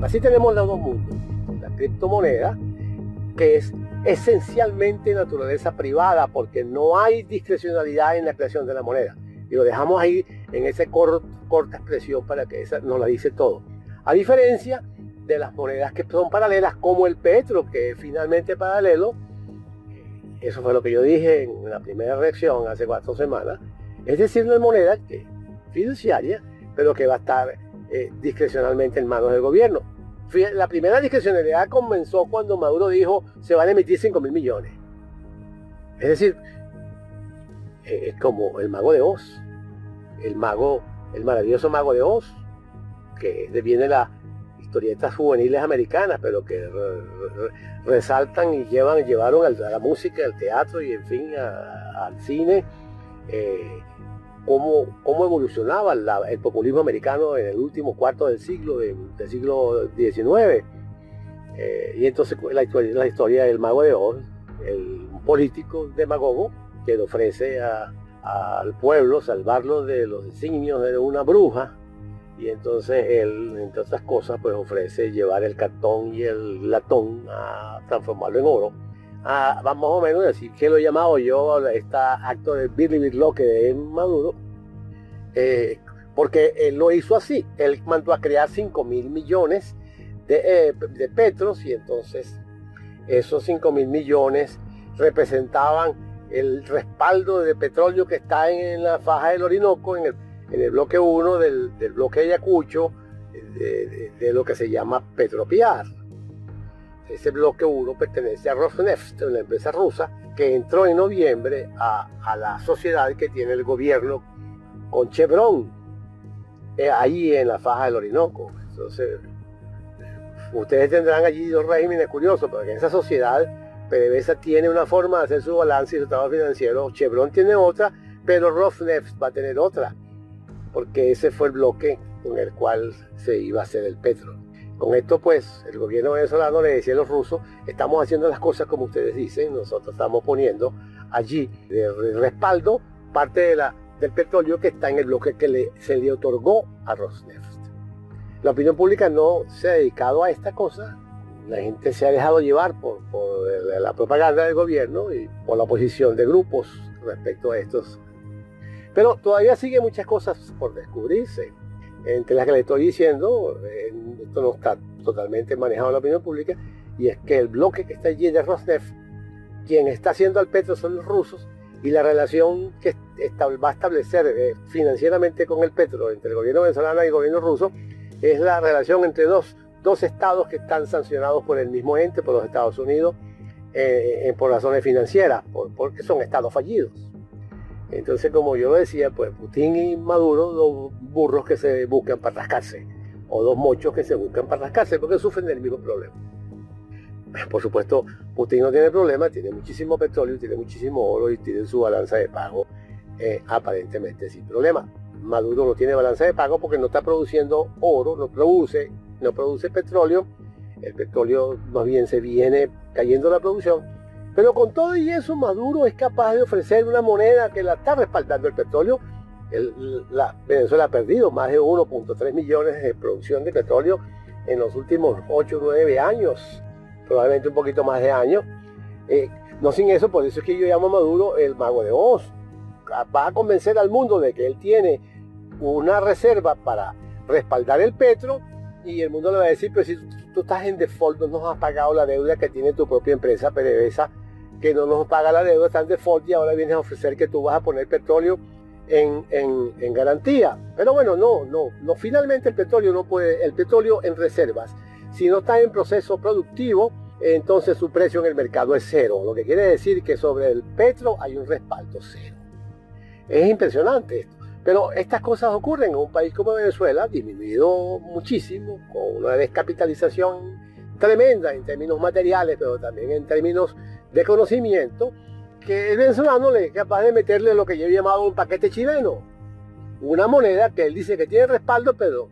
Así tenemos los dos mundos. La criptomoneda, que es esencialmente naturaleza privada, porque no hay discrecionalidad en la creación de la moneda. Y lo dejamos ahí en esa corta expresión para que esa nos la dice todo. A diferencia de las monedas que son paralelas, como el petro, que es finalmente paralelo. Eso fue lo que yo dije en la primera reacción hace 4 semanas. Es decir, una moneda que es fiduciaria, pero que va a estar discrecionalmente en manos del gobierno. La primera discrecionalidad comenzó cuando Maduro dijo se van a emitir 5.000 millones. Es decir, es como el mago de Oz, el maravilloso mago de Oz, que viene las historietas juveniles americanas, pero que resaltan y llevaron a la música, al teatro y en fin al cine, cómo evolucionaba el populismo americano en el último cuarto del siglo XIX. Y entonces la historia del mago de Oz, el político demagogo que le ofrece al pueblo salvarlo de los designios de una bruja. Y entonces él, entre otras cosas, pues ofrece llevar el cartón y el latón a transformarlo en oro. Vamos más o menos a decir que lo he llamado yo este acto de birloque de Maduro, porque él lo hizo así. Él mandó a crear 5.000 millones de petros, y entonces esos 5.000 millones representaban el respaldo de petróleo que está en la faja del Orinoco, en el bloque 1 del bloque de Ayacucho, de lo que se llama Petropiar. Ese bloque 1 pertenece a Rosneft, una empresa rusa que entró en noviembre a la sociedad que tiene el gobierno con Chevron, ahí en la faja del Orinoco. Entonces, ustedes tendrán allí dos regímenes curiosos, porque en esa sociedad PDVSA tiene una forma de hacer su balance y su trabajo financiero, Chevron tiene otra, pero Rosneft va a tener otra, porque ese fue el bloque con el cual se iba a hacer el petro. Con esto, pues, el gobierno venezolano le decía a los rusos, estamos haciendo las cosas como ustedes dicen, nosotros estamos poniendo allí de respaldo parte del petróleo que está en el bloque que se le otorgó a Rosneft. La opinión pública no se ha dedicado a esta cosa, la gente se ha dejado llevar por la propaganda del gobierno y por la oposición de grupos respecto a estos. Pero todavía sigue muchas cosas por descubrirse, entre las que le estoy diciendo. Esto no está totalmente manejado en la opinión pública, y es que el bloque que está allí de Rosneft, quien está haciendo al petro son los rusos, y la relación que va a establecer financieramente con el petro entre el gobierno venezolano y el gobierno ruso es la relación entre dos estados que están sancionados por el mismo ente, por los Estados Unidos, por razones financieras, porque son estados fallidos. Entonces, como yo lo decía, pues Putin y Maduro, dos burros que se buscan para rascarse, o dos mochos que se buscan para rascarse, porque sufren del mismo problema. Por supuesto, Putin no tiene problema, tiene muchísimo petróleo, tiene muchísimo oro y tiene su balanza de pago aparentemente sin problema. Maduro no tiene balanza de pago porque no está produciendo oro, no produce petróleo. El petróleo más bien se viene cayendo la producción. Pero con todo y eso, Maduro es capaz de ofrecer una moneda que la está respaldando el petróleo. Venezuela ha perdido más de 1.3 millones de producción de petróleo en los últimos 8 o 9 años, probablemente un poquito más de años. No sin eso, por eso es que yo llamo a Maduro el mago de Oz. Va a convencer al mundo de que él tiene una reserva para respaldar el petro, y el mundo le va a decir, pero si tú estás en default, no nos has pagado la deuda que tiene tu propia empresa PDVSA, que no nos paga la deuda, está en default, y ahora vienes a ofrecer que tú vas a poner petróleo en garantía. Pero bueno, no, finalmente el petróleo en reservas, si no está en proceso productivo, entonces su precio en el mercado es cero, lo que quiere decir que sobre el petro hay un respaldo cero. Es impresionante esto. Pero estas cosas ocurren en un país como Venezuela, disminuido muchísimo, con una descapitalización tremenda en términos materiales, pero también en términos de conocimiento, que el venezolano es capaz de meterle lo que yo he llamado un paquete chileno. Una moneda que él dice que tiene respaldo, pero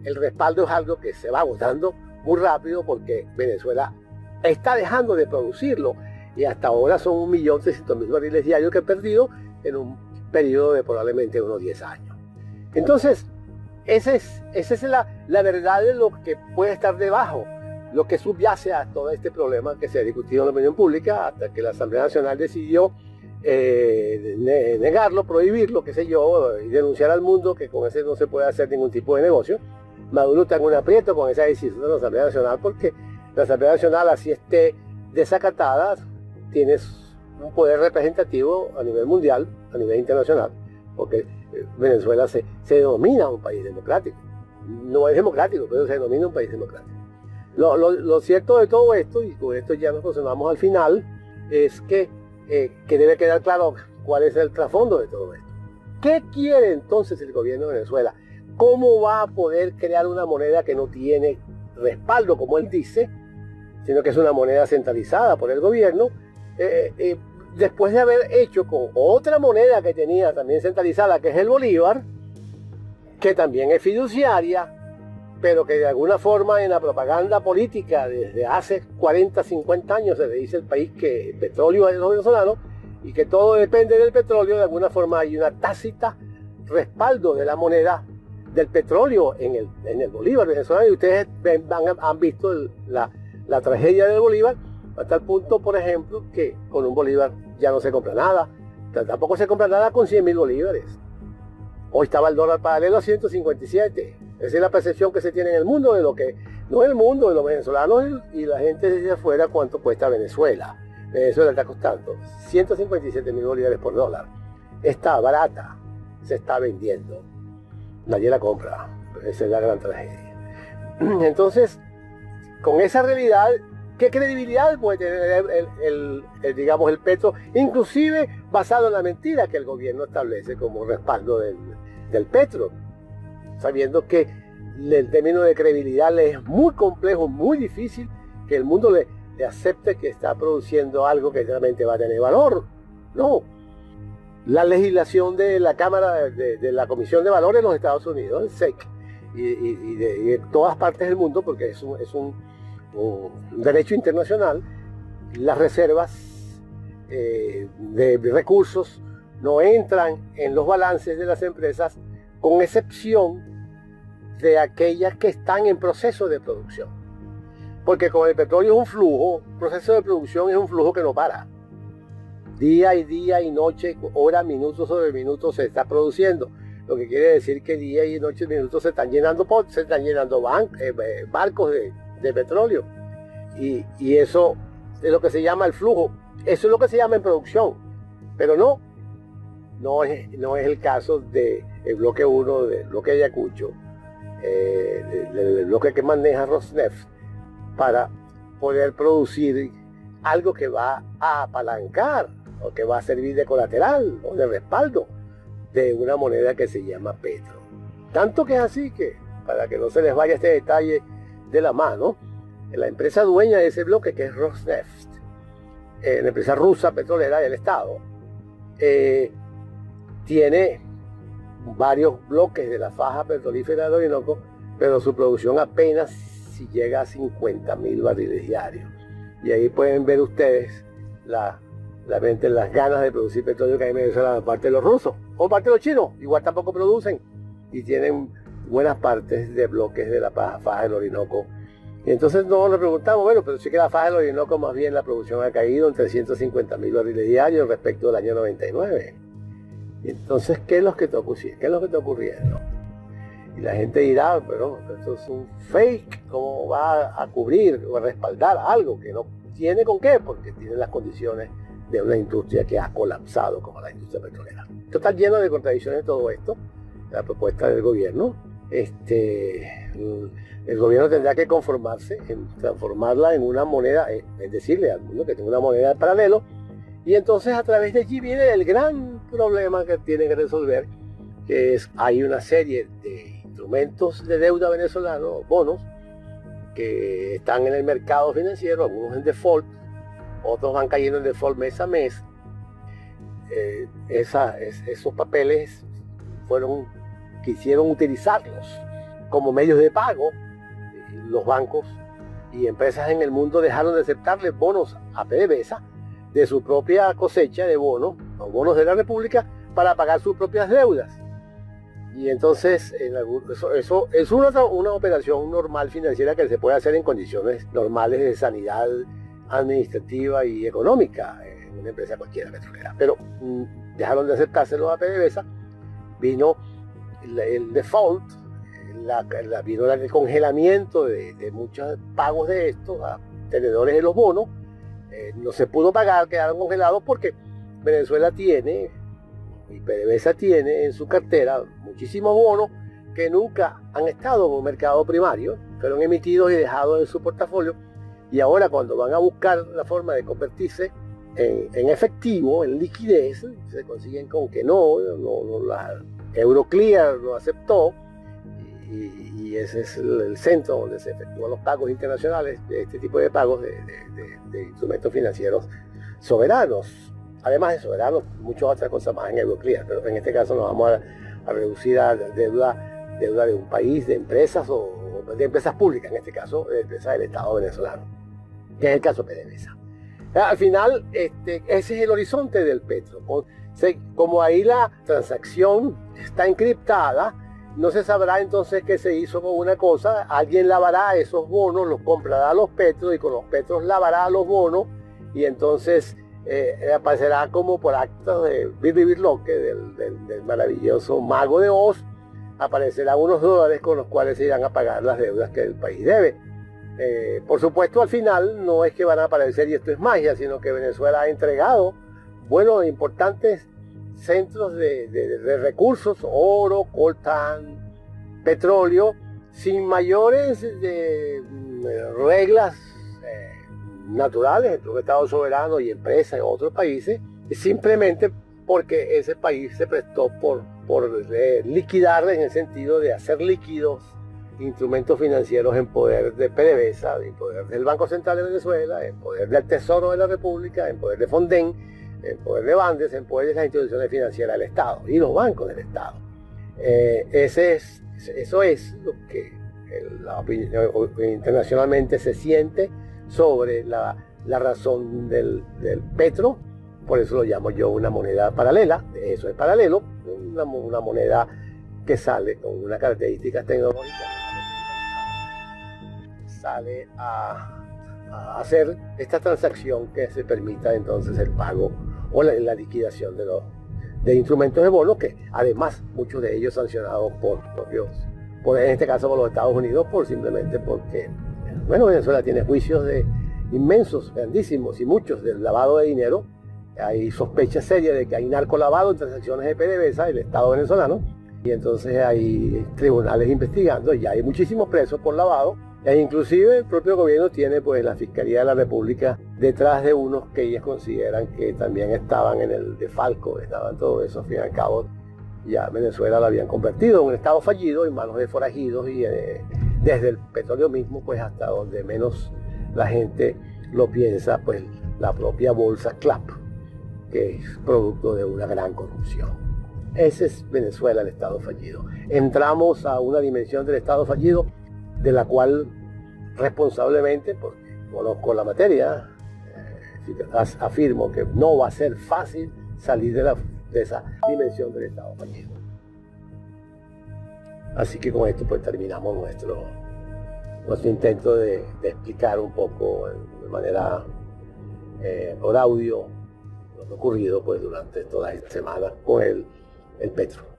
el respaldo es algo que se va agotando muy rápido porque Venezuela está dejando de producirlo, y hasta ahora son 1.300.000 barriles diarios que he perdido en un periodo de probablemente unos 10 años. Entonces, Esa es la verdad de lo que puede estar debajo, lo que subyace a todo este problema que se ha discutido en la opinión pública hasta que la Asamblea Nacional decidió negarlo, prohibirlo, qué sé yo, y denunciar al mundo que con ese no se puede hacer ningún tipo de negocio. Maduro está en un aprieto con esa decisión de la Asamblea Nacional porque la Asamblea Nacional, así esté desacatada, tiene un poder representativo a nivel mundial, a nivel internacional, porque Venezuela se denomina un país democrático. No es democrático, pero se denomina un país democrático. Lo cierto de todo esto, y con esto ya nos aproximamos al final, es que debe quedar claro cuál es el trasfondo de todo esto. ¿Qué quiere entonces el gobierno de Venezuela? ¿Cómo va a poder crear una moneda que no tiene respaldo, como él dice, sino que es una moneda centralizada por el gobierno? Después de haber hecho con otra moneda que tenía también centralizada, que es el bolívar, que también es fiduciaria, pero que de alguna forma en la propaganda política desde hace 40, 50 años se le dice al país que el petróleo es de los venezolanos y que todo depende del petróleo. De alguna forma hay una tácita respaldo de la moneda del petróleo en el bolívar venezolano, y ustedes han visto la tragedia del bolívar, hasta el punto, por ejemplo, que con un bolívar ya no se compra nada, tampoco se compra nada con 100.000 bolívares. Hoy estaba el dólar paralelo a 157. Esa es la percepción que se tiene en el mundo de lo que, no en el mundo de los venezolanos y la gente desde afuera, cuánto cuesta Venezuela. Venezuela está costando 157.000 bolívares por dólar. Está barata, se está vendiendo. Nadie la compra. Esa es la gran tragedia. Entonces, con esa realidad, ¿qué credibilidad puede tener el petro? Inclusive basado en la mentira que el gobierno establece como respaldo del petro, sabiendo que el término de credibilidad le es muy complejo, muy difícil que el mundo le acepte que está produciendo algo que realmente va a tener valor. No. La legislación de la Cámara, de la Comisión de Valores de los Estados Unidos, el SEC, y de todas partes del mundo, porque es un derecho internacional, las reservas de recursos no entran en los balances de las empresas, con excepción de aquellas que están en proceso de producción. Porque como el petróleo es un flujo, el proceso de producción es un flujo que no para. Día y noche, hora, minuto sobre minuto se está produciendo. Lo que quiere decir que día y noche y minutos se están llenando barcos de petróleo. Y eso es lo que se llama el flujo. Eso es lo que se llama en producción. Pero no es el caso del bloque 1, del bloque de Ayacucho, del bloque que maneja Rosneft, para poder producir algo que va a apalancar o que va a servir de colateral o de respaldo de una moneda que se llama petro. Tanto que es así que, para que no se les vaya este detalle de la mano, la empresa dueña de ese bloque, que es Rosneft, la empresa rusa petrolera del Estado, tiene varios bloques de la faja petrolífera del Orinoco, pero su producción apenas si llega a 50.000 barriles diarios. Y ahí pueden ver ustedes las ganas de producir petróleo que hay en Venezuela de parte de los rusos o parte de los chinos. Igual tampoco producen y tienen buenas partes de bloques de la faja del Orinoco. Y entonces nos preguntamos, bueno, pero sí que la faja del Orinoco, más bien la producción ha caído en 350.000 barriles diarios respecto al año 99. Y entonces, ¿qué es lo que está ocurriendo? Y la gente dirá, pero esto es un fake, ¿cómo va a cubrir o a respaldar algo que no tiene con qué? Porque tiene las condiciones de una industria que ha colapsado como la industria petrolera. Esto está lleno de contradicciones todo esto, la propuesta del gobierno. El gobierno tendrá que conformarse en transformarla en una moneda, es decirle al mundo que tenga una moneda de paralelo, y entonces a través de allí viene el gran problema que tiene que resolver, que es, hay una serie de instrumentos de deuda venezolano, bonos, que están en el mercado financiero, algunos en default, otros van cayendo en default mes a mes. Esos papeles quisieron utilizarlos como medios de pago. Los bancos y empresas en el mundo dejaron de aceptarle bonos a PDVSA de su propia cosecha de bonos, o bonos de la República, para pagar sus propias deudas. Y entonces eso es una operación normal financiera que se puede hacer en condiciones normales de sanidad administrativa y económica en una empresa cualquiera petrolera. Pero dejaron de aceptárselo a PDVSA, vino el default, vino el congelamiento de muchos pagos de estos a tenedores de los bonos. No se pudo pagar, quedaron congelados porque Venezuela tiene, y PDVSA tiene en su cartera muchísimos bonos que nunca han estado en un mercado primario, fueron emitidos y dejados en su portafolio, y ahora cuando van a buscar la forma de convertirse en efectivo, en liquidez, se consiguen con que no la Euroclear lo aceptó, y ese es el centro donde se efectúan los pagos internacionales de este tipo de pagos de instrumentos financieros soberanos. Además de soberanos, muchas otras cosas más en Euroclear, pero en este caso nos vamos a reducir a deuda de un país, de empresas o de empresas públicas, en este caso de empresas del Estado venezolano, que es el caso de PDVSA. Al final, ese es el horizonte del petro. Como ahí la transacción está encriptada, no se sabrá entonces qué se hizo con una cosa. Alguien lavará esos bonos, los comprará a los petros y con los petros lavará los bonos, y entonces aparecerá como por actos de Birloque, del maravilloso mago de Oz, aparecerán unos dólares con los cuales se irán a pagar las deudas que el país debe. Por supuesto, al final no es que van a aparecer y esto es magia, sino que Venezuela ha entregado buenos, importantes centros de recursos, oro, coltán, petróleo, sin mayores reglas naturales entre un Estado soberano y empresas en otros países, simplemente porque ese país se prestó por liquidar, en el sentido de hacer líquidos instrumentos financieros en poder de PDVSA, en poder del Banco Central de Venezuela, en poder del Tesoro de la República, en poder de Fonden, en poder de Bandes, en poder de las instituciones financieras del Estado y los bancos del Estado. Eso es lo que internacionalmente se siente sobre la razón del petro. Por eso lo llamo yo una moneda paralela. Eso es paralelo, una moneda que sale con unas características tecnológicas, sale a hacer esta transacción que se permita entonces el pago o la liquidación de instrumentos de bonos, que además muchos de ellos sancionados en este caso por los Estados Unidos, simplemente porque Venezuela tiene juicios inmensos, grandísimos y muchos del lavado de dinero. Hay sospechas serias de que hay narcolavado en transacciones de PDVSA, el Estado venezolano, y entonces hay tribunales investigando, y hay muchísimos presos por lavado, e inclusive el propio gobierno tiene la Fiscalía de la República detrás de unos que ellos consideran que también estaban en el defalco, estaban todo eso. Al fin y al cabo ya Venezuela lo habían convertido en un Estado fallido en manos de forajidos, y desde el petróleo mismo hasta donde menos la gente lo piensa, la propia bolsa CLAP, que es producto de una gran corrupción. Ese es Venezuela, el Estado fallido. Entramos a una dimensión del Estado fallido de la cual responsablemente, porque conozco la materia, afirmo que no va a ser fácil salir de esa dimensión del Estado fallido. Así que con esto terminamos nuestro intento de explicar un poco de manera por audio lo que ha ocurrido durante toda esta semana con el petro.